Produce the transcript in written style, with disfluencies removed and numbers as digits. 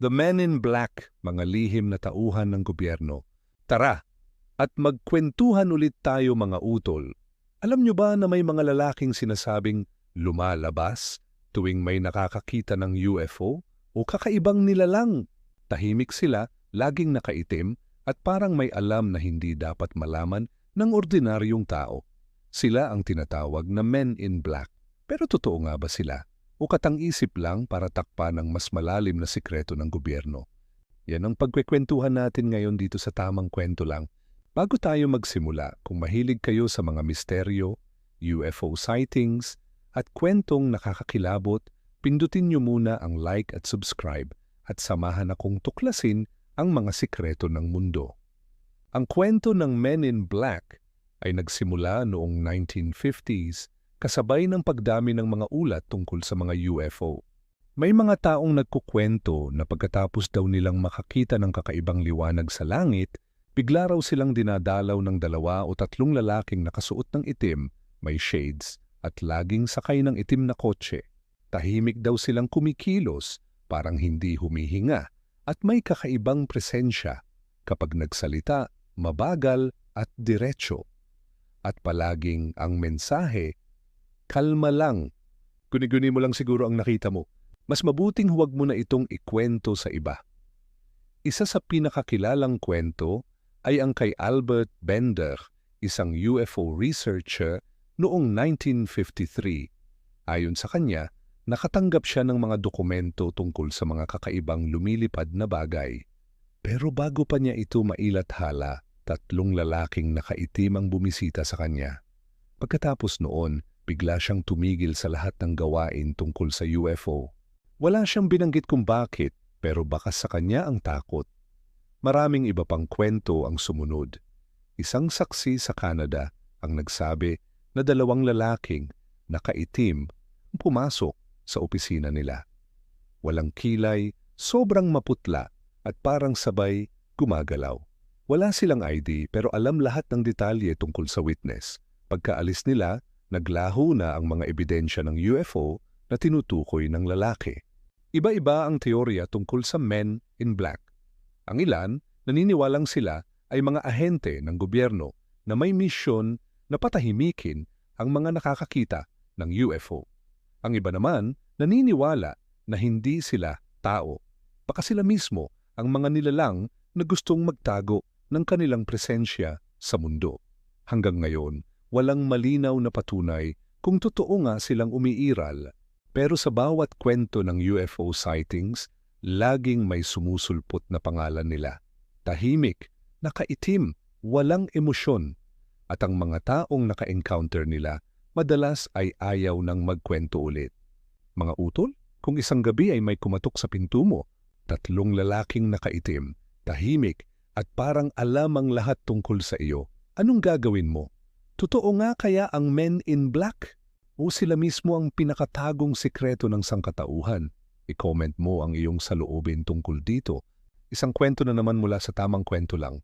The Men in Black, mga lihim na tauhan ng gobyerno. Tara, at magkwentuhan ulit tayo mga utol. Alam nyo ba na may mga lalaking sinasabing lumalabas tuwing may nakakakita ng UFO o kakaibang nilalang? Tahimik sila, laging nakaitim at parang may alam na hindi dapat malaman ng ordinaryong tao. Sila ang tinatawag na Men in Black. Pero totoo nga ba sila? O katang-isip lang para takpan ang mas malalim na sikreto ng gobyerno? Yan ang pagkwekwentuhan natin ngayon dito sa Tamang Kwento Lang. Bago tayo magsimula, kung mahilig kayo sa mga misteryo, UFO sightings, at kwentong nakakakilabot, pindutin nyo muna ang like at subscribe at samahan akong tuklasin ang mga sikreto ng mundo. Ang kwento ng Men in Black ay nagsimula noong 1950s kasabay ng pagdami ng mga ulat tungkol sa mga UFO. May mga taong nagkukwento na pagkatapos daw nilang makakita ng kakaibang liwanag sa langit, bigla raw silang dinadalaw ng 2 o 3 lalaking nakasuot ng itim, may shades, at laging sakay ng itim na kotse. Tahimik daw silang kumikilos, parang hindi humihinga, at may kakaibang presensya. Kapag nagsalita, mabagal at diretso. At palaging ang mensahe, kalma lang. Guni-guni mo lang siguro ang nakita mo. Mas mabuting huwag mo na itong ikwento sa iba. Isa sa pinakakilalang kwento ay ang kay Albert Bender, isang UFO researcher noong 1953. Ayon sa kanya, nakatanggap siya ng mga dokumento tungkol sa mga kakaibang lumilipad na bagay. Pero bago pa niya ito mailathala, 3 lalaking nakaitim ang bumisita sa kanya. Pagkatapos noon, bigla siyang tumigil sa lahat ng gawain tungkol sa UFO. Wala siyang binanggit kung bakit, pero bakas sa kanya ang takot. Maraming iba pang kwento ang sumunod. Isang saksi sa Canada ang nagsabi na 2 lalaking nakaitim ang pumasok sa opisina nila. Walang kilay, sobrang maputla at parang sabay gumagalaw. Wala silang ID pero alam lahat ng detalye tungkol sa witness. Pagkaalis nila, naglaho na ang mga ebidensya ng UFO na tinutukoy ng lalaki. Iba-iba ang teorya tungkol sa Men in Black. Ang ilan, naniniwalang sila ay mga ahente ng gobyerno na may misyon na patahimikin ang mga nakakakita ng UFO. Ang iba naman, naniniwala na hindi sila tao. Baka sila mismo ang mga nilalang na gustong magtago ng kanilang presensya sa mundo. Hanggang ngayon, walang malinaw na patunay kung totoo nga silang umiiral. Pero sa bawat kwento ng UFO sightings, laging may sumusulpot na pangalan nila. Tahimik, nakaitim, walang emosyon. At ang mga taong naka-encounter nila, madalas ay ayaw nang magkwento ulit. Mga utol, kung isang gabi ay may kumatok sa pinto mo, 3 lalaking nakaitim, tahimik, at parang alam ang lahat tungkol sa iyo, anong gagawin mo? Totoo nga kaya ang Men in Black? O sila mismo ang pinakatagong sikreto ng sangkatauhan? I-comment mo ang iyong saloobin tungkol dito. Isang kwento na naman mula sa Tamang Kwento Lang.